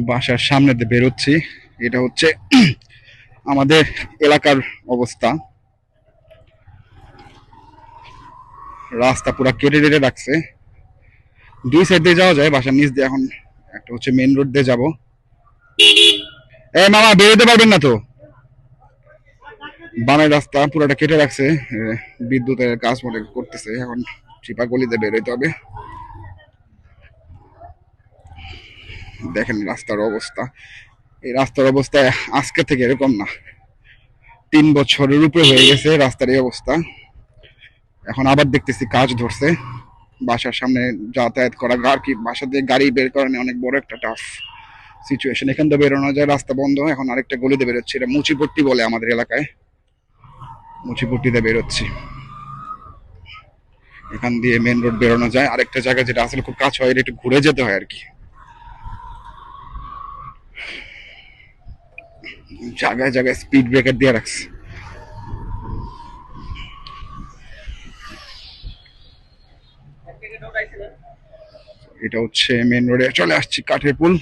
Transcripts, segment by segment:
বাসার সামনে দিয়ে বেরোচ্ছি। এটা হচ্ছে আমাদের এলাকার অবস্থা। রাস্তা পুরা কেটে কেটে রাখছে। দুই সাইড দিয়ে যাওয়া যায় বাসার নিচ দিয়ে। এখন একটা হচ্ছে মেন রোড দিয়ে যাবো। এই মামা বেরোতে পারবেন না তো? বামের রাস্তা পুরোটা কেটে রাখছে। বিদ্যুতের কাজ মনে করতেছে। এখন চিপা গলিতে বেরোতে হবে। দেখেন রাস্তার অবস্থা। এই রাস্তার অবস্থা আজকে থেকে এরকম না, 3 বছরের উপরে হয়ে গেছে রাস্তার এই অবস্থা। এখন আবার দেখতেছি কাজ ধরছে। বাসার সামনে যাতায়াত করা, কি বাসা দিয়ে গাড়ি বের করা নিয়ে অনেক বড় একটা টাফ সিচুয়েশন। এখান থেকে বেরোনো যায়, রাস্তা বন্ধ। এখন আরেকটা গলিতে বেরোচ্ছি, এটা মুচিপট্টি বলে আমাদের এলাকায়। মুচিপট্টিতে বেরোচ্ছি। এখান দিয়ে মেন রোড বেরোনো যায় আরেকটা জায়গা, যেটা আসলে খুব কাছে হয়, এটা একটু ঘুরে যেতে হয় আর কি। জায়গায় জায়গায় স্পিড ব্রেকার দিয়ে রাখছে। এটা হচ্ছে মেন রোডে চলে আসছি, কাঠের পুল।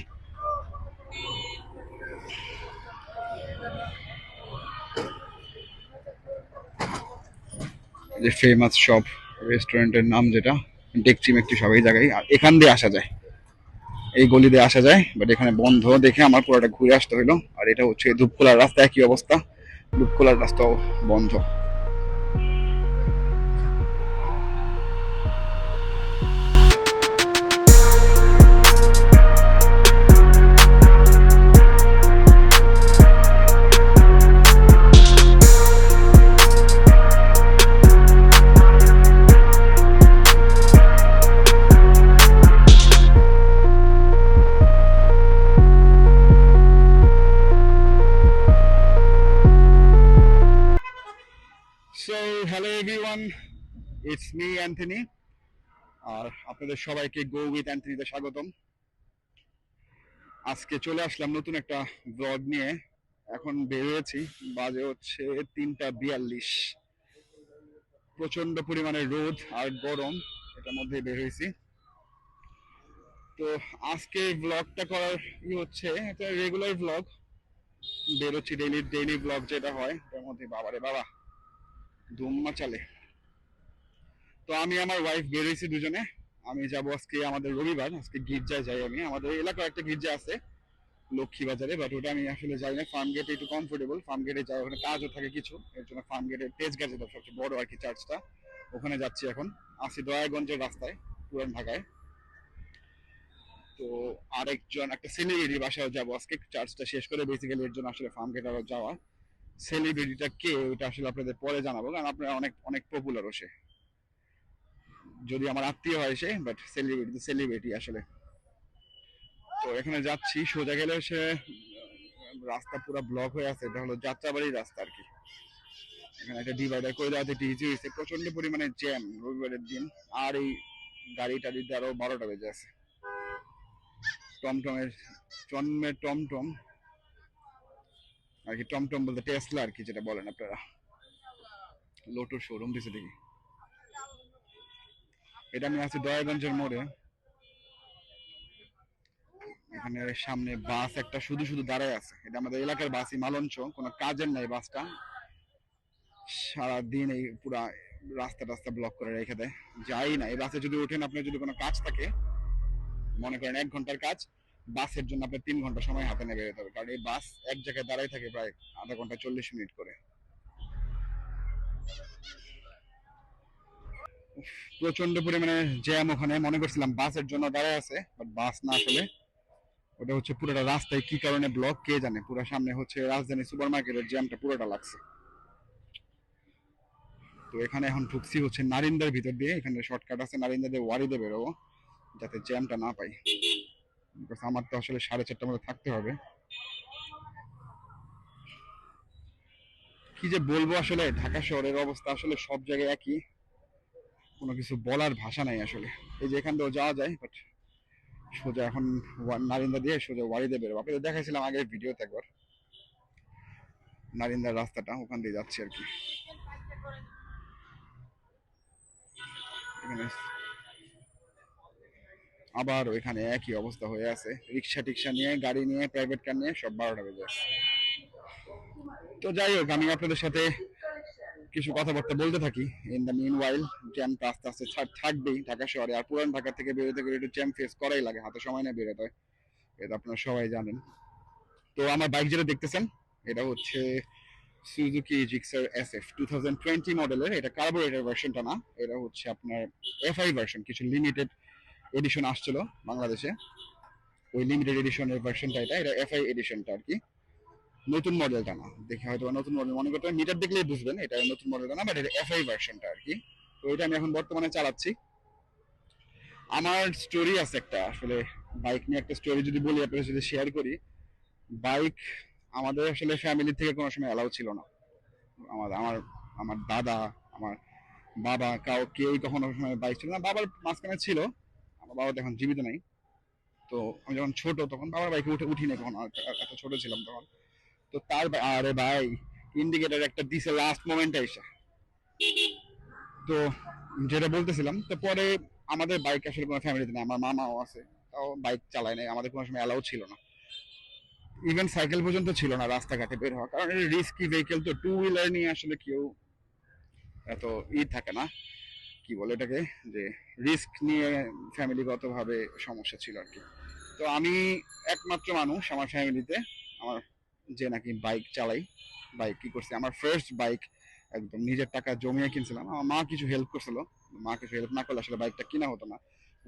যে ফেমাস সব রেস্টুরেন্টের নাম, যেটা ডেকচি মেকচি সব এই জায়গায়। আর এখান দিয়ে আসা যায়, এই গলি দিয়ে আসা যায়, বাট এখানে বন্ধ দেখে আমার পুরোটা ঘুরে আসতে হলো। আর এটা হচ্ছে ধূপখোলার রাস্তা, একই অবস্থা, ধূপখোলার রাস্তাও বন্ধ। So hello everyone, it's me Anthony. আর আপনাদের সবাইকে গো উইথ অ্যান্থনিতে স্বাগতম। আজকে চলে আসলাম নতুন একটা ব্লগ নিয়ে। এখন বের হয়েছি, বাজে হচ্ছে 3টা 42। প্রচন্ড পরিমাণে রোদ আর গরম, এটার মধ্যে বের হয়েছি। তো আজকে ব্লগটা করার হচ্ছে একটা রেগুলার ব্লগ। বেরোচ্ছি ডেইলি ডেইলি ব্লগ যেটা হয়, তার মধ্যে বাবারে বাবা ধুম্মা চালে। তো আমি আমার ওয়াইফ বের হয়েছি দুজনে। আমি যাব আজকে, আমাদের রবিবার, আজকে গির্জায় যাই আমি। আমাদের এলাকায় একটা গির্জা আছে লক্ষ্মী বাজারে, বাট ওটা আমি আসলে যাই না। ফার্ম গেটে একটু কমফোর্টেবল, ফার্ম গেটে যাই, ওখানে কাজও থাকে কিছু, এর জন্য ফার্ম গেটের তেজ গাছ, যেটা সবচেয়ে বড় আর কি চার্চটা, ওখানে যাচ্ছি। এখন আসি দয়াগঞ্জের রাস্তায়, পুরান ঢাকায়। তো আরেকজন একটা সেলিব্রিটি বাসায় যাবো আজকে, চার্জটা শেষ করে। বেসিক্যালি এর জন্য আসলে ফার্ম গেট আরো যাওয়া। সেলিব্রিটিটা কে ওটা আসলে আপনাদের পরে জানাবো, কারণ আপনারা অনেক অনেক পপুলার সে, যদি আমার আত্মীয় হয় সে, বাট সেলিব্রিটি সেলিব্রিটি আসলে। তো এখানে যাচ্ছি, সোজা গেলে সে রাস্তা পুরো ব্লক হয়ে আছে। এটা হলো যাত্রাবাড়ির রাস্তা আর কি। এখানে একটা ডিভাইডার করে দেওয়াতে একটু ইজি হয়েছে। প্রচন্ড পরিমাণে জ্যাম রবিবারের দিন। আর এই গাড়ি টাড়িতে আরো 12টা বেজে আছে। টমটমের জন্মে টমটম আর কি, টমটম বলতে টেসলা আর কি, যেটা বলেন আপনারা। লোটোর শোরুম দিছে দেখি। এটা আমি আছি দয়াগঞ্জের মোড়ে। এখানে সামনে বাস একটা শুধু শুধু দাঁড়ায় আছে। এটা আমাদের এলাকার বাসই, মালঞ্চ, কোনো কাজের নাই বাসটা। সারাদিন এই পুরা রাস্তা রাস্তা ব্লক করে রেখে দেয়। যাই না, এই বাসে যদি ওঠেন, আপনার যদি কোনো কাজ থাকে, মনে করেন 1 ঘন্টার কাজ, বাসের জন্য আপনার 3 ঘন্টা সময় হাতে নিয়ে বেরোতে হবে। কারণ এই বাস এক জায়গায় দাঁড়াই থাকে প্রায় আধা ঘন্টা 40 মিনিট করে। প্রচন্ড পরিমাণে জ্যাম ওখানে। মনে করছিলাম বাসের জন্য দাঁড়ায় আছে, বাট বাস না আসলে। ওটা হচ্ছে পুরোটা রাস্তায় কি কারণে ব্লক কে জানে। পুরো সামনে হচ্ছে রাজধানী সুপার মার্কেটের জ্যামটা পুরোটা লাগছে। তো এখানে এখন ঢুকছি হচ্ছে নারিন্দার ভিতর দিয়ে। এখানে শর্টকাট আছে, নারিন্দা দিয়ে ওয়ারিতে বেরোবো, যাতে জ্যামটা না পাই। আমার তো আসলে 4:30টার মধ্যে থাকতে হবে। কি যে বলবো, আসলে ঢাকা শহরের অবস্থা আসলে সব জায়গায় একই, কোনো কিছু বলার ভাষা নাই আসলে। এই যে এখান দিয়েও যাওয়া যায়, বাট সোজা এখন নারিন্দা দিয়ে সোজা ওয়ারিতে বেরোবো। আপনাদের দেখাইছিলাম আগের ভিডিওতে একবার নারিন্দার রাস্তাটা, ওখান দিয়ে যাচ্ছি আর কি। এখানে আবার ওইখানে একই অবস্থা হয়ে আছে, রিক্সা টিক্সা নিয়ে, গাড়ি নিয়ে, প্রাইভেট কার নিয়ে সব 12টা বেজে আছে। তো যাই হোক, আমি আপনাদের সাথে কিছু কথাবার্তা বলতে থাকি। ইন দ্য মিন ওয়াইল জ্যামটা আস্তে আস্তে থাকবেই ঢাকা শহরে, আর পুরান ঢাকা থেকে বেরোতে গেলে একটু জ্যাম ফেস করাই লাগে, হাতে সময় নিয়ে বেরোতে হয়, এটা আপনারা সবাই জানেন। তো আমার বাইক যেটা দেখতেছেন, এটা হচ্ছে সুজুকি জিক্সার SF 2020 মডেলের। এটা কার্বোরেটর ভার্সনটা না, এটা হচ্ছে আপনার FI ভার্সন। কিছু লিমিটেড এডিশন আসছিল বাংলাদেশে, ওই লিমিটেড এডিশনের ভার্সনটা এটা, এটা FI এডিশনটা আর কি, নতুন মডেলটা না। দেখে হয়তো নতুন মডেল মনে করতে, মিটার দেখলেই বুঝবেন এটা নতুন মডেলটা না, বাট এটা FI ভার্সনটা আর কি। তো এটা আমি এখন বর্তমানে চালাচ্ছি। আমার স্টোরি আছে একটা, আসলে বাইক নিয়ে একটা স্টোরি যদি বলি, আপনাদের যদি শেয়ার করি। বাইক আমাদের আসলে ফ্যামিলি থেকে কোনো সময় অ্যালাউ ছিল না। আমার আমার আমার দাদা, আমার বাবা, কেউই কখনো সময় বাইক ছিল না। বাবার মাঝখানে ছিল, আমার বাবা তো এখন জীবিত নাই। তো আমি যখন ছোট তখন বাবার বাইকে উঠিনি কখনো, এত ছোট ছিলাম তখন। তো আরে ভাই, ইন্ডিকেটার একটা দিছে লাস্ট মোমেন্টে এসে। তো যেটা বলতেছিলাম, তো পরে আমাদের বাইক আসলে কোনো ফ্যামিলিতে নেই, আমার মামাও আছে, তাও বাইক চালায় নাই, আমাদের কোনো সময় অ্যালাউ ছিল না। ইভেন সাইকেল পর্যন্ত ছিল না রাস্তাঘাটে বের হওয়া, কারণ এটা রিস্কি ভেহিকেল। তো টু হুইলার নিয়ে আসলে কেউ এত থাকে না, কি বলে এটাকে, যে রিস্ক নিয়ে ফ্যামিলিগত ভাবে সমস্যা ছিল আর কি। তো আমি একমাত্র মানুষ আমার ফ্যামিলিতে, আমার যে নাকি বাইক চালাই। বাইক কি করছে, আমার ফার্স্ট বাইক একদম নিজের টাকা জমিয়ে কিনছিলাম। আমার মা কিছু হেল্প করছিল, মা কিছু হেল্প না করলে আসলে বাইকটা কিনা হতো না।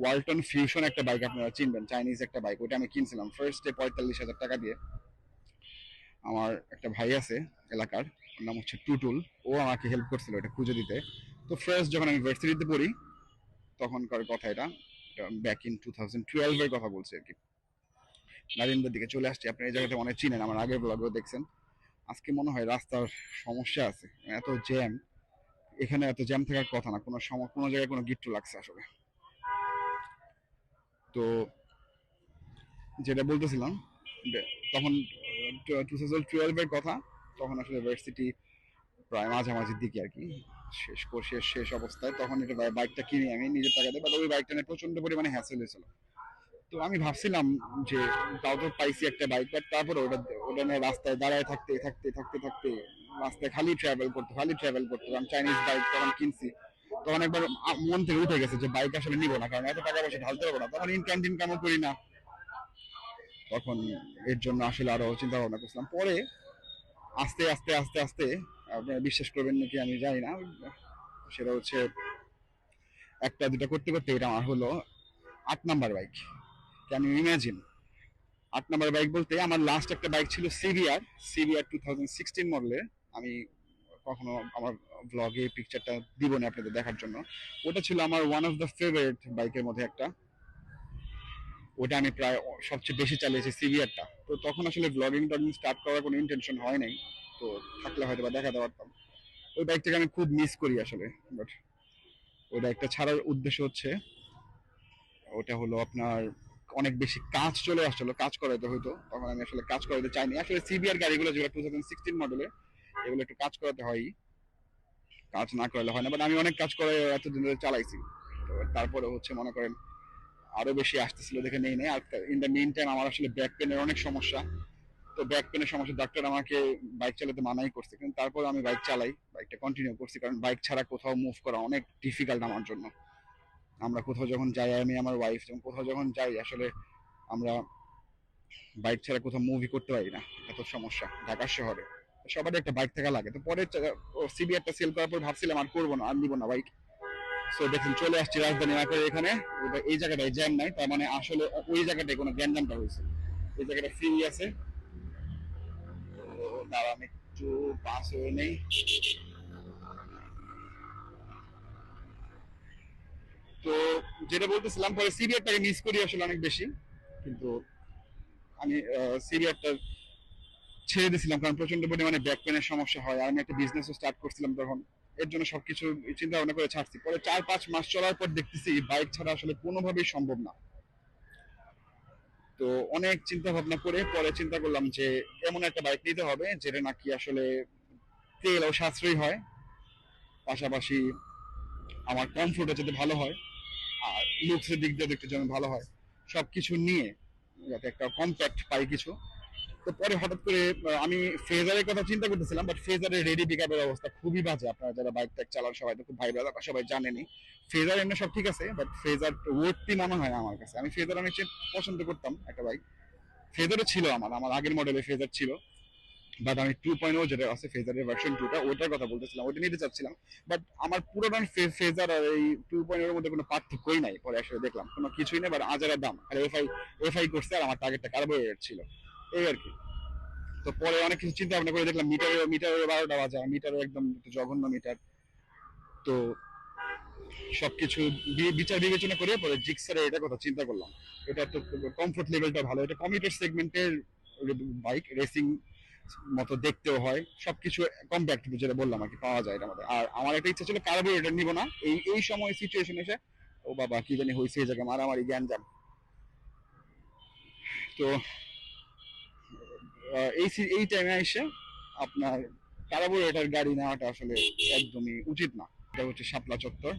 ওয়ালটন ফিউশন একটা বাইক, আপনারা চিনবেন, চাইনিজ একটা বাইক, ওইটা আমি কিনছিলাম ফার্স্টে 45,000 টাকা দিয়ে। আমার একটা ভাই আছে এলাকার, ওর নাম হচ্ছে টুটুল, ও আমাকে হেল্প করছিল এটা খুঁজে দিতে। তো ফার্স্ট যখন আমি ভার্সিটিতে পড়ি তখনকার কথা এটা, ব্যাক ইন 2012 এর কথা বলছি আর কি। নারিন্দার দিকে চলে আসছি, আপনি এই জায়গাটা অনেক চিনেন, আমার আগের ব্লগেও দেখছেন। আজকে মনে হয় রাস্তার সমস্যা আছে, এত জ্যাম। এখানে এত জ্যাম থাকার কথা না, কোনো জায়গায় কোনো গিট্টু লাগছে আসলে। তো যেটা বলতেছিলাম, তখন 2012 এর কথা, তখন আসলে ভার্সিটি প্রায় মাঝামাঝির দিকে আর কি, শেষ অবস্থায়। তখন এটা বাইকটা কিনি আমি নিজের টাকাতে, বাট ওই বাইকটা নিয়ে প্রচন্ড পরিমাণে হ্যাসেল হয়েছিল। তো আমি ভাবছিলাম যে তাও তো পাইছি একটা বাইক, বাট তারপরে ওটা ওটা নিয়ে রাস্তায় দাঁড়ায় থাকতে থাকতে থাকতে থাকতে রাস্তায় খালি ট্রাভেল করতে, কারণ চাইনিজ বাইক তখন কিনছি। তখন একবার মন থেকে উঠে গেছে যে বাইক আসলে নিবো না, কারণ এত টাকা পয়সা ঢালতে পারবো না। তখন ইনকাম টিনকামও করি না তখন, এর জন্য আসলে আরো চিন্তা ভাবনা করছিলাম। পরে আস্তে আস্তে আস্তে আস্তে, আপনারা বিশ্বাস করবেন নাকি আমি জানি না, সেটা হচ্ছে একটা দুটা করতে করতে এটা আমার হলো 8 number bike. Can you imagine? 8 number bike বলতে আমার লাস্ট একটা বাইক ছিল সিভিআর 2016 মডেলের। আমি কখনো আমার ব্লগে পিকচারটা দিব না আপনাদের দেখার জন্য। ওটা ছিল আমার ওয়ান অফ দ্য ফেভারিট বাইকের মধ্যে একটা। ওটা আমি প্রায় সবচেয়ে বেশি চালিয়েছি সিভিআরটা। তো তখন আসলে ব্লগিং টগিং স্টার্ট করার কোনো ইন্টেনশন হয় নাই, তো থাকলে হয়তো বা দেখাতে পারতাম। ওই বাইকটাকে আমি খুব মিস করি আসলে। বাট ওই বাইকটা ছাড়ার উদ্দেশ্য হচ্ছে, ওটা হলো আপনার অনেক বেশি কাজ চলে আসছিল, কাজ করাইতে হইতো, তখন আমি আসলে কাজ করাইতে চাইনি। আসলে সিবিআর গাড়িগুলো যেগুলো 2016 মডেলের, এগুলো একটু কাজ করাতে হয়, কাজ না করালে হয় না। বাট আমি অনেক কাজ করে এতদিন ধরে চালাইছি। তো তারপরে হচ্ছে মনে করেন আরো বেশি আসতেছিল দেখে নেই নেই। আর ইন দ্য মেইন টাইম আমার আসলে ব্যাক পেনের অনেক সমস্যা। তো ব্যাক পেনের সমস্যা, ডাক্তার আমাকে বাইক চালাতে মানাই করছে, কিন্তু তারপরে আমি বাইক চালাই, বাইকটা কন্টিনিউ করছি, কারণ বাইক ছাড়া কোথাও মুভ করা অনেক ডিফিকাল্ট আমার জন্য। আমরা কোথাও যখন যাই, আমি আমার ওয়াইফ যখন কোথাও যখন যাই, আসলে আমরা বাইক ছাড়া কোথাও মুভি করতে পারি না, এত সমস্যা ঢাকা শহরে। সবারই একটা বাইক থাকা লাগে। তো পরে সিবিআরটা সেল করার পর ভাবছিলাম আর করবো না, আর নিবো না বাইক। সো দেখুন চলে আসছি রাজধানী এলাকায়, এখানে এই জায়গাটায় জ্যাম নাই, তার মানে আসলে ওই জায়গাটায় কোনো গ্যাঞ্জামটা হয়েছে। এই জায়গাটা ফ্রি আছে। তো দাঁড়া, আমি একটু পাস হয়ে নেই। তো যেটা বলতেছিলাম, পরে সিবিআরটাকে মিস করি আসলে অনেক বেশি, কিন্তু আমি সিবিআরটা ছেড়ে দিয়েছিলাম, কারণ প্রচন্ড পরিমাণে ব্যাক পেনের সমস্যা হয়, আর আমি একটা বিজনেসও স্টার্ট করছিলাম তখন। এর জন্য সবকিছু চিন্তা ভাবনা করে ছাড়ছি। পরে 4-5 মাস চলার পর দেখতেছি বাইক ছাড়া আসলে কোনোভাবেই সম্ভব না। তো অনেক চিন্তা ভাবনা করে পরে চিন্তা করলাম যে এমন একটা বাইক নিতে হবে যেটা নাকি আসলে তেলও সাশ্রয়ী হয়, পাশাপাশি আমার কমফোর্টও যাতে ভালো হয়, আর লুকসের দিক দিয়ে দেখতে যেন ভালো হয়। সবকিছু নিয়ে যাতে একটা কম্প্যাক্ট পাই কিছু। তো পরে হঠাৎ করে আমি ফেজারের কথা চিন্তা করতেছিলাম, বাট ফেজারের রেডি পিকআপের অবস্থা খুবই বাজে। আপনারা যারা বাইক টাইক চালান সবাই তো খুব ভাই ব্রাদার সবাই জানেনই। ফেজার এমনি সব ঠিক আছে, বাট ফেজার ওয়ার্থি মনে হয় না আমার কাছে। আমি ফেজার অনেক পছন্দ করতাম একটা বাইক, ফেজারও ছিল আমার আমার আগের মডেলের ফেজার ছিল, বাট আমি 2.0 যেটা আছে ফেজারের ভার্সন 2টা ওইটার কথা বলতেছিলাম, ওইটা নিতে চাচ্ছিলাম। বাট আমার পুরোটা ফেজার আর এই 2.0 এর মধ্যে কোনো পার্থক্যই নাই। পরে আসলে দেখলাম কোনো কিছুই নেই, বাট আজারের দাম। আর এফআই করছে, আর আমার টার্গেটটা কার্বোরেটেড ছিল, এই আর কি। তো পরে অনেক কিছু চিন্তা ভাবনা করে দেখলাম মিটারের 12টা বাজা, মিটারও একদম জঘন্য মিটার। তো সবকিছু বিচার বিবেচনা করে পরে জিক্সারের এটা কথা চিন্তা করলাম। এটা তো কমফোর্ট লেভেলটা ভালো, এটা কমিউটার সেগমেন্টের বাইক, রেসিং মতো দেখতেও হয়, সবকিছু কম্প্যাক্ট যেটা বললাম আর কি পাওয়া যায় এটার মধ্যে। আর আমার একটা ইচ্ছা ছিল কার্বোরেটর নিব না, এই সময় সিচুয়েশন এসে ও বাবা কি জানি হয়েছে এই জায়গায় মারামারি গ্যাঞ্জাম। তো এই টাইমে এসে আপনার কার্বোরেটর গাড়ি নেওয়াটা আসলে একদমই উচিত না। এটা হচ্ছে শাপলা চত্বর।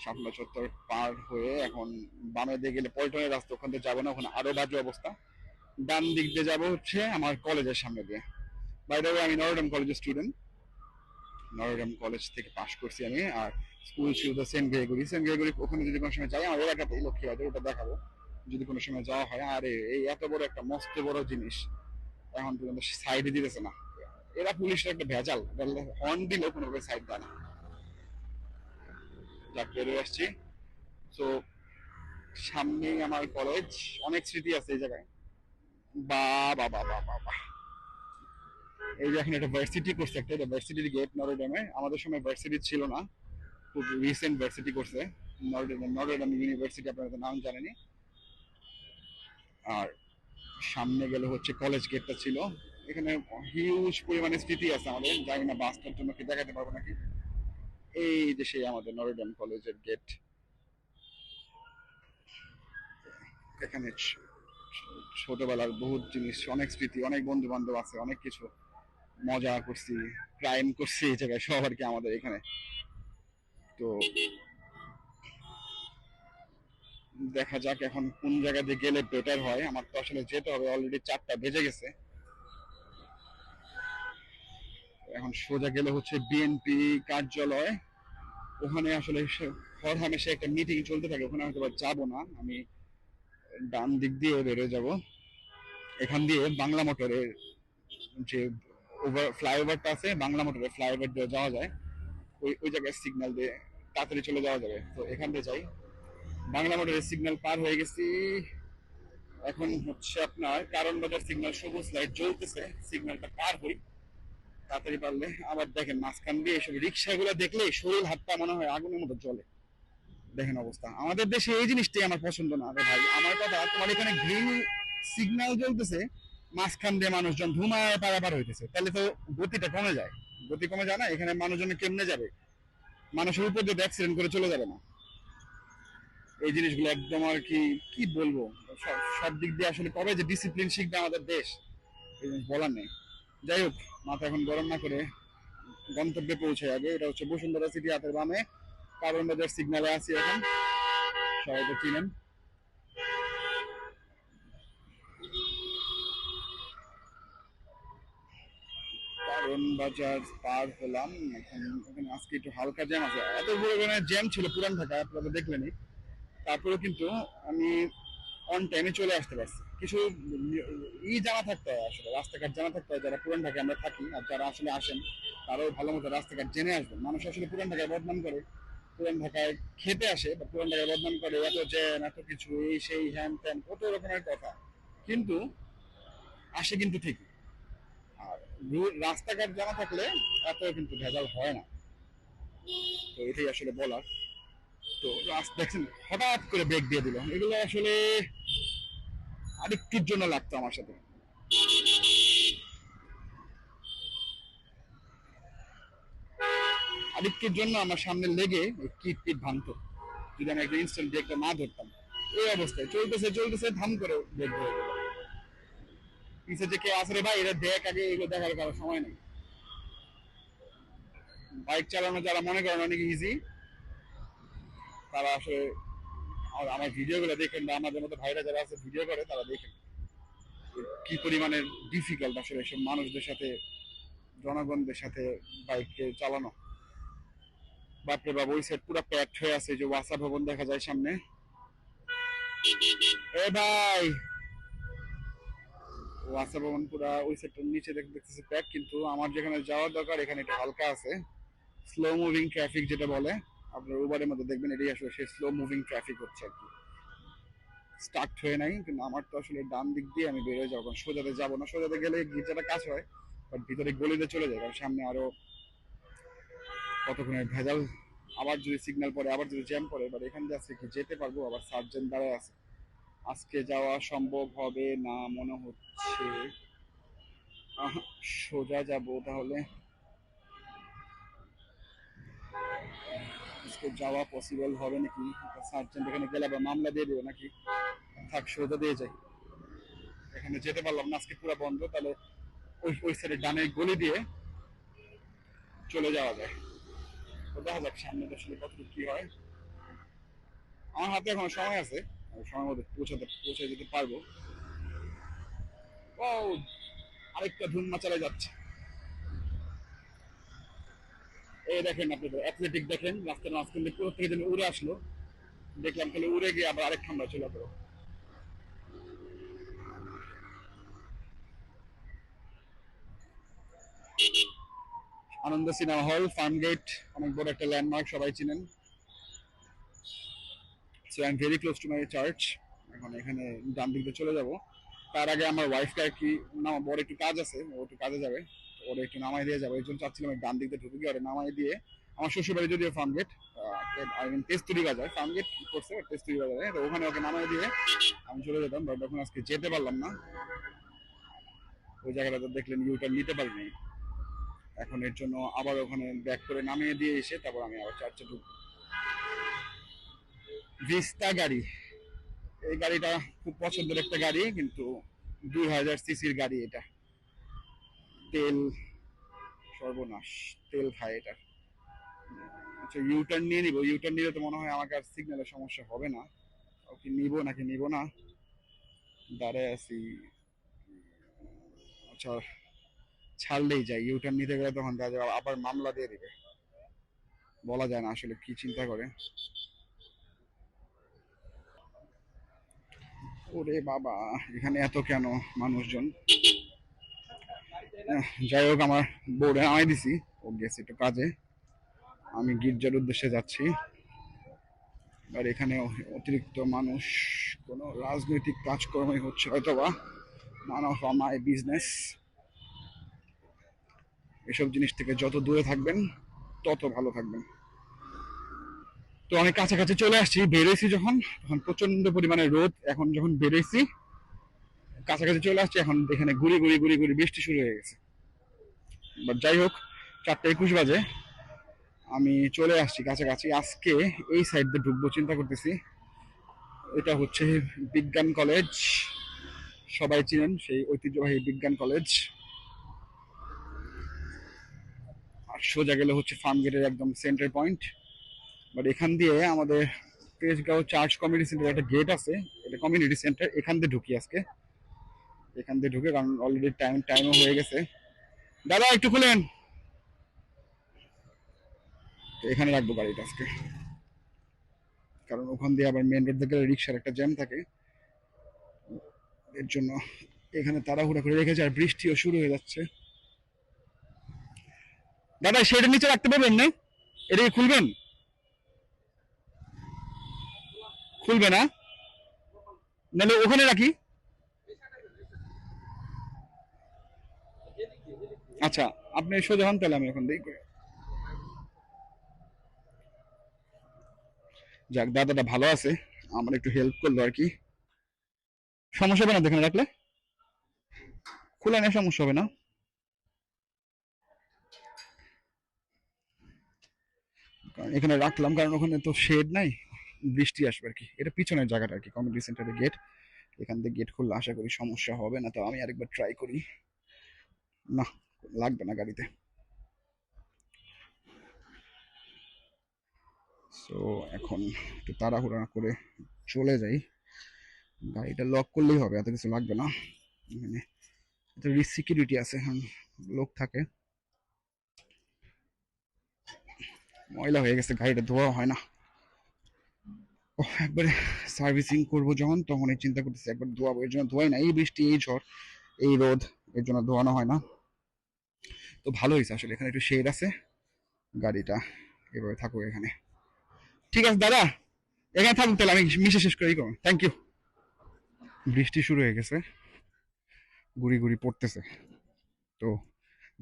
শাপলা চত্বর পার হয়ে এখন বামে দিয়ে গেলে পল্টনের রাস্তা, ওখান থেকে যাবো না, ওখানে আরো বাজে অবস্থা। ডান দিক দিয়ে যাবো হচ্ছে আমার কলেজের সামনে দিয়ে। বাই দ্য ওয়ে আমি নরডাম কলেজের স্টুডেন্ট, নরডাম কলেজ থেকে পাশ করছি আমি। আর স্কুল ছিল সেন্ট গ্রেগরি। ওখানে যদি কোনো সময় যাই, আমার এলাকাতেই লক্ষ্মী বাজার, ওটা দেখাবো যদি কোনো সময় যাওয়া হয়। আর এই এত বড় একটা মস্ত বড় জিনিস এখন পর্যন্ত সাইডে দিতেছে না। এরা পুলিশের একটা ভেজাল, হর্ন দিলেও কোনোভাবে সাইড দেয় না। যাক বেরোয় আসছি। তো সামনেই আমার কলেজ, অনেক স্মৃতি আছে এই জায়গায়। বা বাবা বাবা বা এই যে এখন একটা ভার্সিটি করছে, একটা ভার্সিটির গেট নরডামে। আমাদের সময় ভার্সিটি ছিল না, খুব রিসেন্ট ভার্সিটি করছে নরডাম ইউনিভার্সিটি, আপনারা তো নাম জানেনি। আর সামনে গেলে হচ্ছে কলেজ গেটটা ছিল। এখানে হিউজ পরিমাণে স্মৃতি আছে আমাদের, জানি না বাসটার জন্য কি দেখাতে পারবো নাকি। এই যে সেই আমাদের নরডাম কলেজের গেট। এখানে ছোটবেলার বহুত জিনিস, অনেক স্মৃতি, অনেক বন্ধু বান্ধব আছে, অনেক কিছু মজা করছি, ক্রাইম করছি এই জায়গায় সব আর কি আমাদের এখানে। তো দেখা যাক এখন কোন জায়গা দিয়ে গেলে বেটার হয়। আমার তো আসলে যেতে হবে, অলরেডি 4টা বেজে গেছে। এখন সোজা গেলে হচ্ছে বিএনপি কার্যালয়, ওখানে আসলে হরহামেশা একটা মিটিং চলতে থাকে, ওখানে হয়তো যাবো না আমি। ডান দিক দিয়ে বেরোয় যাব, এখান দিয়ে বাংলা মোটরের যে ফ্লাইওভারটা আছে, বাংলা মোটরের ফ্লাইওভার দিয়ে যাওয়া যায়। ওই জায়গায় সিগন্যাল দিয়ে তাড়াতাড়ি চলে যাওয়া যাবে। তো এখান দিয়ে যাই। বাংলা মোটরের সিগন্যাল পার হয়ে গেছি। এখন হচ্ছে আপনার কারণ বাজার সিগন্যাল, সবুজ লাইট জ্বলতেছে, সিগন্যালটা পার হই তাড়াতাড়ি পারলে। আবার দেখেন মাঝখান দিয়ে এসব রিক্সাগুলো দেখলে শরীর হাত পা মনে হয় আগুনের মতো জ্বলে। দেখেন অবস্থা, আমাদের দেশে এই জিনিসটাই আমার পছন্দ না রে ভাই। আমার কথা, তোমার এখানে গ্রিন সিগন্যাল জ্বলতেছে, মাঝখান দিয়ে মানুষজন ধুমায় পারাপার হইতেছে, তাহলে তো গতিটা কমে যায়। গতি কমে যায় না, এখানে মানুষজন কেমনে যাবে? মানুষের উপর দিয়ে অ্যাক্সিডেন্ট করে চলে যাবে না? এই জিনিসগুলো একদম আর কি, কি বলবো, সব দিক দিয়ে আসলে কবে যে ডিসিপ্লিন শিখবে আমাদের দেশ, এই জিনিস বলার নেই। যাই হোক, মাথা এখন গরম না করে গন্তব্যে পৌঁছে যাবে। এটা হচ্ছে বসুন্ধরা সিটি, হাতের বামে কারণ বাজার সিগন্যালে আছি এখন, সবাই তো চিনেন। কারণ বাজার পার হলাম এখন। ওখানে আজকে একটু হালকা জ্যাম আছে, এত বড় জ্যাম ছিল পুরান ঢাকায়, আপনারা তো দেখলেনই। তারপরেও কিন্তু আমি অন টাইমে চলে আসতে পারছি। কিছু জানা থাকতে হয়, আসলে রাস্তাঘাট জানা থাকতে হয়। যারা পুরান ঢাকায় আমরা থাকি আর যারা আসলে আসেন, তারাও ভালো মতো রাস্তাঘাট জেনে আসবেন। মানুষ আসলে পুরান ঢাকায় বদনাম করে, পুরান ঢাকায় খেতে আসে বা পুরান ঢাকায় বদনাম করে, এত জ্যাম, এত কিছু, এই সেই হ্যান ত্যান, কত রকমের কথা। কিন্তু আসে কিন্তু ঠিকই। আর রাস্তাঘাট জানা থাকলে এত কিন্তু ভেজাল হয় না। তো এটাই আসলে বলার। তো রাস্তা দেখছেন হঠাৎ করে ব্রেক দিয়ে দিল, এগুলো আসলে আরেকটির জন্য লাগতো আমার সাথে। আরেকটির জন্য আমার সামনে লেগে কিট পিট ভাঙতো, যদি আমি একটা ইনস্ট্যান্ট ব্রেকটা না ধরতাম। এই অবস্থায় চলতেছে চলতেছে, ধাম করে ব্রেক ধরে গেল। পিছে যে কে আসে রে ভাই, এটা দেখ আগে, এগুলো দেখার কারো সময় নেই। বাইক চালানো যারা মনে করেন অনেক ইজি, তারা আসলে আমার ভিডিওগুলো দেখেন বা আমাদের মতো ভাইরা যারা আছে ভিডিও করে তারা দেখেন কি পরিমাণে ডিফিকাল্ট আসলে এসব মানুষদের সাথে, জনগণদের সাথে বাইকে চালানো। বাপরে বাপ, ওই সাইড পুরো প্যাকড হয়ে আছে, যে ওয়াসা ভবন দেখা যায় সামনে। এ ভাই, ওয়াসা ভবন পুরা ওই সাইডটার নিচে দেখতেছি প্যাক, কিন্তু আমার যেখানে যাওয়ার দরকার এখানে একটু হালকা আছে। স্লো মুভিং ট্রাফিক যেটা বলে, আপনার উবারের মধ্যে দেখবেন এটাই আসলে সেই স্লো মুভিং ট্রাফিক হচ্ছে আর কি। স্টার্ট হয়ে নাই, কিন্তু আমার তো আসলে ডান দিক দিয়ে আমি বেরোয় যাবো, সোজাতে যাবো না। সোজাতে গেলে গির্জাটা কাজ হয়, বাট ভিতরে গলিতে চলে যায়, কারণ সামনে আরো কতক্ষণের ভেজাল। আবার যদি সিগন্যাল পরে, আবার যদি জ্যাম পড়ে, এবার এখান দিয়ে আজকে কি যেতে পারবো? আবার সার্জেন্ট দাঁড়ায় আছে, আজকে যাওয়া সম্ভব হবে না মনে হচ্ছে। সোজা যাব তাহলে, আজকে যাওয়া পসিবল হবে নাকি? সার্জেন্ট এখানে গেলে আবার মামলা দিয়ে দেবে নাকি? থাক, সোজা দিয়ে যাই। এখানে যেতে পারলাম না, আজকে পুরো বন্ধ। তাহলে ওই ওই সাইডে ডানে গলি দিয়ে চলে যাওয়া যায়। তো দেখা যাক সামনে আসলে কতটুকু কি হয়। আমার হাতে এখন সময় আছে, সময় মতো পৌঁছে যেতে পারবো। ও, আরেকটা ধুমা চালা যাচ্ছে। এই দেখেন, আপনাদের অ্যাথলেটিক দেখেন, রাস্তার মাঝখান দিয়ে পুরো থেকে যেন উড়ে আসলো। দেখলাম তাহলে উড়ে গিয়ে আবার আরেক খাম্বা চলে গেল। আনন্দ সিনেমা হল, ফার্মগেট, অনেক বড় একটা ল্যান্ডমার্ক, সবাই চিনেন। So I am very close to my church. এখন এখানে ডান দিকে চলে যাব। তার আগে আমার ওয়াইফকে আর কি, না বড় একটু কাজ আছে, ও একটু কাজে যাবে, ওরা একটু নামাই দিয়ে যাবে। এই জন্য চাচ্ছিলাম ডান দিকে ঢুকে গিয়ে ওরা নামাই দিয়ে, আমার শ্বশুর বাড়ি যদিও ফার্মগেট, আই মিন তেস্তুরি বাজার, ফার্মগেট করছে তেস্তুরি বাজারে, তো ওখানে ওকে নামাই দিয়ে আমি চলে যেতাম। বাট এখন আজকে যেতে পারলাম না, ওই জায়গাটা দেখলেন ইউটার্ন নিতে পারিনি। এখন এর জন্য আবার ওখানে ব্যাক করে নামিয়ে দিয়ে এসে তারপর আমি আবার চার্চে ঢুকবো। ভিস্তা গাড়ি, এই গাড়িটা খুব পছন্দের একটা গাড়ি, কিন্তু 2000 সিসির গাড়ি এটা। তেল সর্বনাশ, তেল খায় এটা। আচ্ছা, ইউটার্ন নিয়ে নিবো। ইউটার্ন নিলে তো মনে হয় আমাকে আর সিগন্যালের সমস্যা হবে না। ওকে নিবো নাকি নিবো না, দাঁড়ায় আছি। আচ্ছা, ছাড়লেই যাই। ইউটার্ন নিতে গেলে তখন দেখা যাবে আবার মামলা দিয়ে দিবে, বলা যায় না আসলে কি চিন্তা করে। ওরে বাবা, এখানে এত কেন মানুষজন? যাই হোক, আমার বোর্ডে নামাই দিছি, ও গেছে একটু কাজে, আমি গির্জার উদ্দেশ্যে যাচ্ছি। আর এখানে অতিরিক্ত মানুষ, কোনো রাজনৈতিক কাজকর্মই হচ্ছে হয়তো বা, নান অফ মাই বিজনেস। এসব জিনিস থেকে যত দূরে থাকবেন তত ভালো থাকবেন। তো আমি কাছাকাছি চলে আসছি, বেরোইছি যখন, তখন প্রচন্ড পরিমাণে রোদ। এখন যখন বেরোইছি, কাছাকাছি চলে আসছি, এখন এখানে গুড়ি গুড়ি গুড়ি গুড়ি বৃষ্টি শুরু হয়ে গেছে। বাট যাই হোক, 4টা 21 বাজে, আমি চলে আসছি কাছাকাছি। আজকে এই সাইড দিয়ে ঢুকবো চিন্তা করতেছি। এটা হচ্ছে বিজ্ঞান কলেজ, সবাই চিনেন সেই ঐতিহ্যবাহী বিজ্ঞান কলেজ। আর সোজা গেলে হচ্ছে ফার্ম গেটের একদম সেন্টার পয়েন্ট। বাট এখান দিয়ে আমাদের তেজগাঁও চার্চ কমিউনিটি সেন্টার একটা গেট আছে, এটা কমিউনিটি সেন্টার, এখান দিয়ে ঢুকি আজকে। এখান দিয়ে ঢুকে, কারণ অলরেডি টাইমও হয়ে গেছে। দাদা একটু খুলেন। তো এখানে রাখবো গাড়িটা আজকে, কারণ ওখান দিয়ে আবার মেন রোড থেকে রিক্সার একটা জ্যাম থাকে, এর জন্য এখানে তাড়াহুড়া করে রেখেছে। আর বৃষ্টিও শুরু হয়ে যাচ্ছে। দাদা শেডের নিচে রাখতে পারবেন না? এটা কি খুলবেন? খুলবে না? নাহলে ওখানে রাখি। আচ্ছা, আপনি সোজা হন, তাহলে আমি এখন দেখি করে। যাক, দাদাটা ভালো আছে, আমার একটু হেল্প করলো আর কি। সমস্যা হবে না এখানে রাখলে? খুলে নেই, সমস্যা হবে না। কারণ এখানে রাখলাম, কারণ ওখানে তো শেড নাই, বৃষ্টি আসবে আর কি। এটা পিছনের জায়গাটা আর কি, কমিউনিটি সেন্টারের গেট। এখান থেকে গেট খুললে আশা করি সমস্যা হবে না। তো আমি আরেকবার ট্রাই করি। না, লাগবে না গাড়িতে। সো এখন একটু তাড়াহুড়া করে চলে যাই। গাড়িটা লক করলেই হবে, এত কিছু লাগবে না। এখানে এত রিস্ক সিকিউরিটি আছে, হ্যাঁ লোক থাকে। ময়লা হয়ে গেছে, গাড়িটা ধোয়া হয় না। ও একবারে সার্ভিসিং করবো যখন, তখন এই চিন্তা করতেছি একবার ধোয়াবো, এর জন্য ধোয়াই না। এই বৃষ্টি, এই ঝড়, এই রোদ, এর জন্য ধোয়ানো হয় না। তো ভালো হয়েছে আসলে, এখানে একটু শেড আছে, গাড়িটা এভাবে থাকুক এখানে। ঠিক আছে দাদা, এখানে থাকুক তাহলে, আমি মিশে শেষ করি। Thank you. বৃষ্টি শুরু হয়ে গেছে, গুড়ি গুড়ি পড়তেছে। তো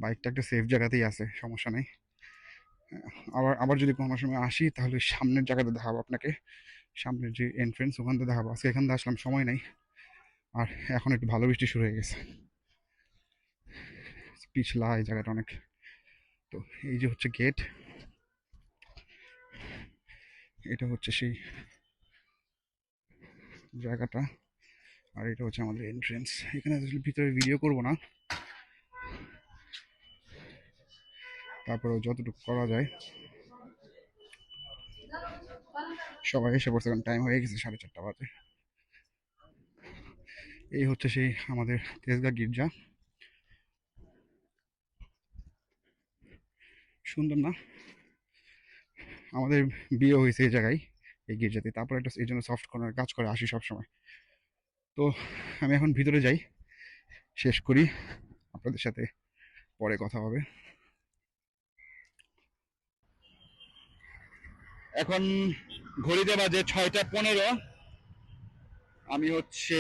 বাইকটা একটা সেফ জায়গাতেই আছে, সমস্যা নেই। আবার আবার যদি কোনো সময় আসি তাহলে সামনের জায়গাতে দেখাবো আপনাকে, সামনের যে এন্ট্রেন্স ওখান থেকে দেখাবো। আজকে এখান থেকে আসলাম, সময় নাই। আর এখন একটু ভালো বৃষ্টি শুরু হয়ে গেছে, পিছলা এই জায়গাটা অনেক। তো এই যে হচ্ছে গেট, এটা হচ্ছে সেই জায়গাটা, আর এটা হচ্ছে আমাদের এন্ট্রেন্স। এখানে আসলে ভিতরে ভিডিও করব না, তারপরে যতটুকু করা যায়। সবাই এসে পড়ছে, কারণ টাইম হয়ে গেছে, 4:30 বাজে। এই হচ্ছে সেই আমাদের তেজগাঁ গির্জা। সুন্দর না? আমাদের বিয়ে হয়েছে এই জায়গায়, এই গির্জাতে। তারপর একটা এই জন্য সফট কর্নার কাজ করে আসি সবসময়। তো আমি এখন ভিতরে যাই, শেষ করি, আপনাদের সাথে পরে কথা হবে। এখন ঘড়িতে বাজে 6:15। আমি হচ্ছে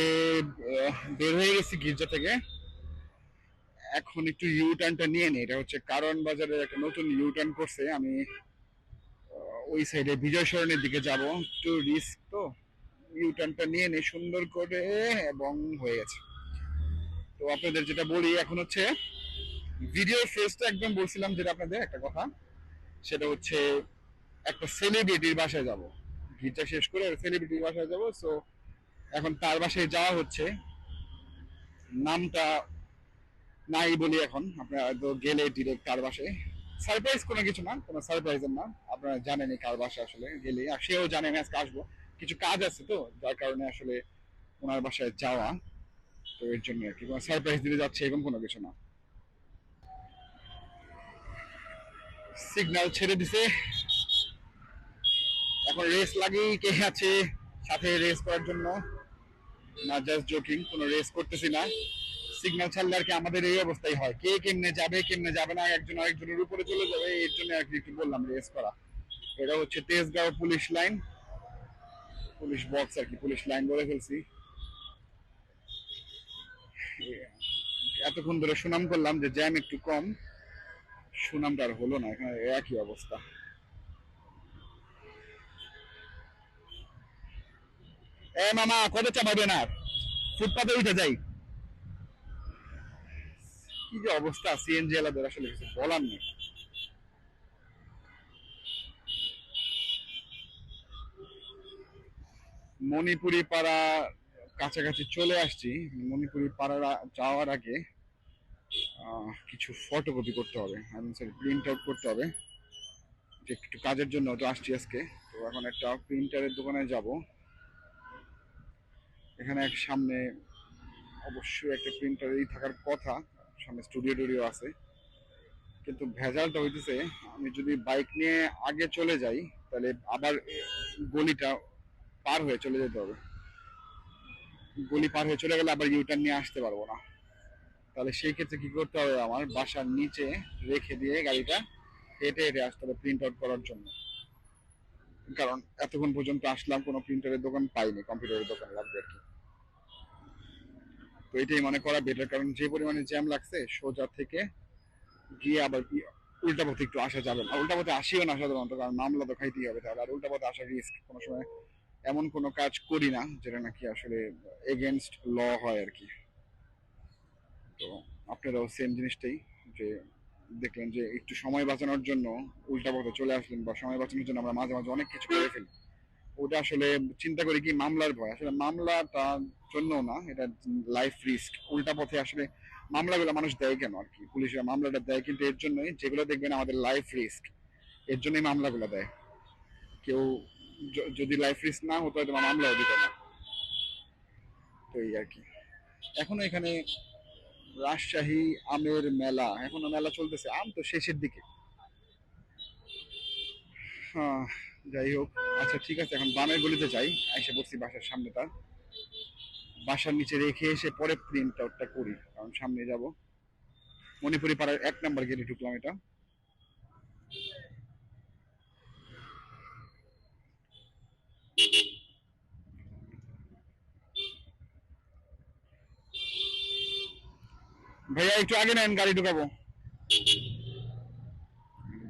বের হয়ে গেছি গির্জা থেকে। এখন একটু ইউ টার্নটা নিয়ে নিই, এটা হচ্ছে কারণ বাজারের একটা নতুন ইউ টার্ন করছে। আমি ওই সাইডে বিজয় সরণের দিকে যাব, একটু রিস্ক তো। ইউ টার্নটা নিয়ে নিই সুন্দর করে, এবং হয়ে গেছে। তো আপনাদের যেটা বলি এখন হচ্ছে, ভিডিও ফেসটা একদম বলছিলাম যেটা আপনাদের একটা কথা, সেটা হচ্ছে একটা সেলিব্রিটির বাসায় যাব। গির্জা শেষ করে সেলিব্রিটির বাসায় যাব। সো এখন তার বাসায় যাওয়া হচ্ছে। নামটা নাই বলি এখন, আপনারা তো গেলে ডিরেক্ট কার বাসায়। সারপ্রাইজ কোনো কিছু না, কোনো সারপ্রাইজের না, আপনারা জানেনই কার বাসা আসলে গেলে। আর সেও জানে আমি আজকে আসবো, কিছু কাজ আছে তো, যার কারণে আসলে ওনার বাসায় যাওয়া। তো এর জন্য আর কি, কোনো সারপ্রাইজ দিতে যাচ্ছে এরকম কোনো কিছু না। সিগন্যাল ছেড়ে দিছে, এখন রেস লাগেই কে আছে সাথে রেস করার জন্য? না, জাস্ট জোকিং, কোনো রেস করতেছি না। সিগন্যাল ছাড়লে আর কি আমাদের এই অবস্থাই হয়, কে কেমনে যাবে কেমনে যাবে না, একজন আরেকজনের উপরে চলে যাবে। এর জন্য আর কি একটু বললাম রেস করা। এটা হচ্ছে Tejgaon police line, police box আর কি, পুলিশ লাইন বলে ফেলছি। এতক্ষণ ধরে সুনাম করলাম যে জ্যাম একটু কম, সুনামটা আর হলো না, এখানে একই অবস্থা। এ মামা, কত চাপাবে না? ফুটপাতে উঠে যাই। কি যে অবস্থা সিএনজি এলাদের, আসলে কিছু বলার নেই। মণিপুরি পাড়া কাছাকাছি চলে আসছি। মণিপুরি পাড়া যাওয়ার আগে কিছু ফটোকপি করতে হবে, প্রিন্ট আউট করতে হবে, যে একটু কাজের জন্য তো আসছি আজকে। তো এখন একটা প্রিন্টারের দোকানে যাব। এখানে এক সামনে অবশ্যই একটা প্রিন্টারই থাকার কথা, সামনে স্টুডিও টুডিও আছে। কিন্তু ভেজালটা হইতেছে, আমি যদি বাইক নিয়ে আগে চলে যাই তাহলে আবার গলিটা পার হয়ে চলে যেতে হবে। গলি পার হয়ে চলে গেলে আবার ইউটার্ন নিয়ে আসতে পারবো না। তাহলে সেই ক্ষেত্রে কি করতে হবে, আমার বাসার নিচে রেখে দিয়ে গাড়িটা হেঁটে হেঁটে আসতে হবে প্রিন্ট আউট করার জন্য। কারণ এতক্ষণ পর্যন্ত আসলাম, কোনো প্রিন্টারের দোকান পাইনি, কম্পিউটারের দোকান লাগবে আর কি। তো এটাই মনে করা বেটার, কারণ যে পরিমাণে জ্যাম লাগছে, সোজা থেকে গিয়ে আবার উল্টা পথে একটু আসা যাবে না। উল্টা পথে আসিও না সাধারণত, কারণ মামলা তো খাইতেই হবে তাহলে। আর উল্টা পথে আসার রিস্ক, কোনো সময় এমন কোনো কাজ করি না যেটা নাকি আসলে এগেনস্ট ল হয় আর কি। তো আপনারাও সেম জিনিসটাই, যে দেখলেন যে একটু সময় বাঁচানোর জন্য উল্টা পথে চলে আসলেন, বা সময় বাঁচানোর জন্য আমরা মাঝে মাঝে অনেক কিছু করে ফেলি। ওটা আসলে চিন্তা করি কি মামলার ভয়, আসলে মামলাটার জন্য না, এটা লাইফ রিস্ক। উল্টা পথে আসলে মামলাগুলো মানুষ দেয় কেন আর কি, পুলিশরা মামলাটা দেয় কিন্তু এর জন্যই, যেগুলো দেখবেন আমাদের লাইফ রিস্ক, এর জন্যই মামলাগুলো দেয়। কেউ যদি লাইফ রিস্ক না হতো হয়তো মামলাও দিত না। তো এই আর কি। এখনো এখানে রাজশাহী আমের মেলা, এখনো মেলা চলতেছে, আম তো শেষের দিকে। হ্যাঁ, যাই হোক, আচ্ছা ঠিক আছে, এখন বামের গলিতে যাই। এসে পড়ছি বাসার সামনেটা, বাসার নিচে রেখে এসে পরে প্রিন্ট আউটটা করি, কারণ সামনে যাব। মণিপুরি পাড়ার 1 নম্বর গেটে ঢুকলাম এটা। ভাইয়া একটু আগে নেন, গাড়ি ঢুকাবো।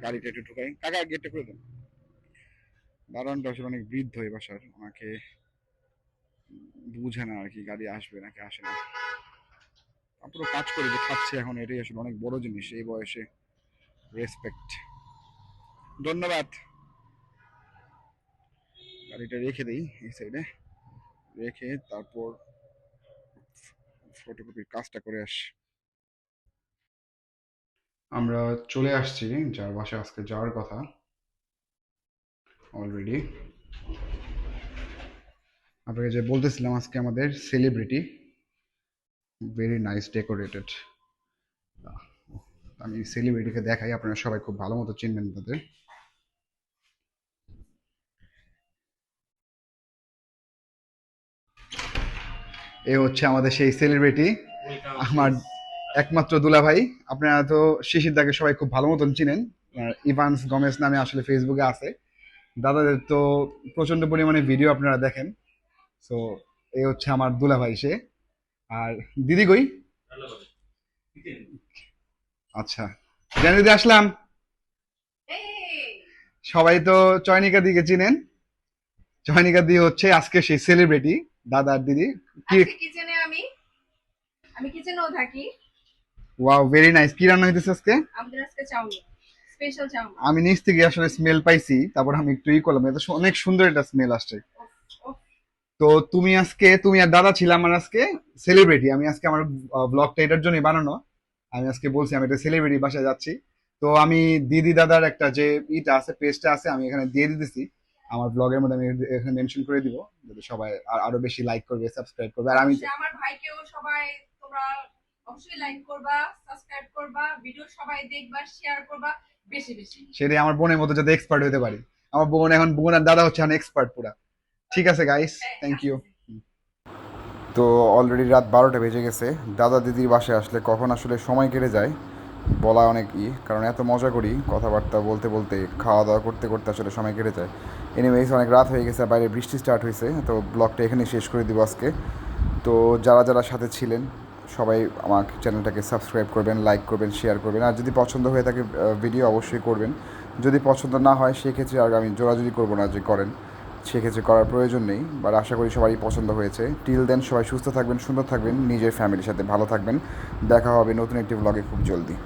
গাড়িটা একটু ঢুকাই, কাকা গেটটা করে দেন। দারোয়ানটা আসলে অনেক বৃদ্ধ এই বাসার, ওনাকে বুঝে না আর কি গাড়ি আসবে নাকি আসে না। পুরো কাজ করে যে খাচ্ছে এখন, এটাই আসলে অনেক বড় জিনিস এই বয়সে। রেসপেক্ট, ধন্যবাদ। গাড়িটা রেখে দিই এই সাইডে, রেখে তারপর ফটোকপির কাজটা করে আসি। আমরা চলে আসছি যার বাসায় আজকে যাওয়ার কথা অলরেডি। আপনাকে যে বলতেছিলাম আজকে আমাদের সেলিব্রিটি, ভেরি নাইস ডেকোরেটেড। আমি সেলিব্রিটিকে দেখাই, আপনারা সবাই খুব ভালো মতো চিনবেন তাদের। এ হচ্ছে আমাদের সেই সেলিব্রিটি, আমার একমাত্র দুলাভাই। আপনারা তো শিশির দাকে সবাই খুব ভালো মতন চিনেন, ইভান্স গমেজ নামে আসলে ফেসবুকে আছে। দাদাদের তো প্রচন্ড পরিমাণে ভিডিও আপনারা দেখেন। তো এই হচ্ছে আমার দুলাভাই সে। আর দিদি কই? আচ্ছা, জানি দিদি আসলাম। সবাই তো চয়নিকা দিকে চিনেন, চয়নিকা দি হচ্ছে আজকে সেই সেলিব্রিটি দাদার দিদি। কি কিচেনে আমি আমি কিচেনেও থাকি। Wow, very nice. কি রান্না হইতেছে আজকে? আমাদের আজকে চাউমিন, স্পেশাল চাউমিন। আমি নিচ থেকে আসলে স্মেল পাইছি, তারপর আমি একটু করলাম, এটা অনেক সুন্দর একটা স্মেল আসছে। তো তুমি আজকে, তুমি আর দাদা ছিলাম আমার আজকে সেলিব্রিটি। আমি আজকে আমার ব্লগটা এটার জন্যই বানানো। আমি আজকে বলছি আমি একটা সেলিব্রিটি বাসায় যাচ্ছি। তো আমি দিদি দাদার একটা যে ইটা আছে, পেজটা আছে, আমি এখানে দিয়ে দিতেছি আমার ব্লগের মধ্যে। আমি এখানে মেনশন করে দিব, যাতে সবাই আরো বেশি লাইক করবে, সাবস্ক্রাইব করবে। আর আমি আমার ভাইকেও সবাই তোমরা অবশ্যই লাইক করবা, সাবস্ক্রাইব করবা, ভিডিও সবাই দেখবা, শেয়ার করবা বেশি বেশি। সেটাই, আমার বোনের মতো যাতে এক্সপার্ট হতে পারি। আমার বোন এখন, বোন আর দাদা হচ্ছে এখন এক্সপার্ট পুরা। ঠিক আছে গাইস, থ্যাংক ইউ। তো অলরেডি রাত 12টা বেজে গেছে। দাদা দিদির বাসায় আসলে কখন আসলে সময় কেটে যায় বলা অনেক কারণ এত মজা করি, কথাবার্তা বলতে বলতে, খাওয়া দাওয়া করতে করতে আসলে সময় কেটে যায়। এনিওয়েজ, অনেক রাত হয়ে গেছে, বাইরে বৃষ্টি স্টার্ট হয়েছে, তো ব্লগটা এখানেই শেষ করে দিব আজকে। তো যারা যারা সাথে ছিলেন সবাই আমার চ্যানেলটাকে সাবস্ক্রাইব করবেন, লাইক করবেন, শেয়ার করবেন। আর যদি পছন্দ হয়ে থাকে ভিডিও অবশ্যই করবেন। যদি পছন্দ না হয় সেক্ষেত্রে আর আমি জোরাজুরি করবো না যে করেন, সেক্ষেত্রে করার প্রয়োজন নেই। বাট আশা করি সবারই পছন্দ হয়েছে। টিল দেন সবাই সুস্থ থাকবেন, সুন্দর থাকবেন, নিজের ফ্যামিলির সাথে ভালো থাকবেন। দেখা হবে নতুন একটি ব্লগে খুব জলদি।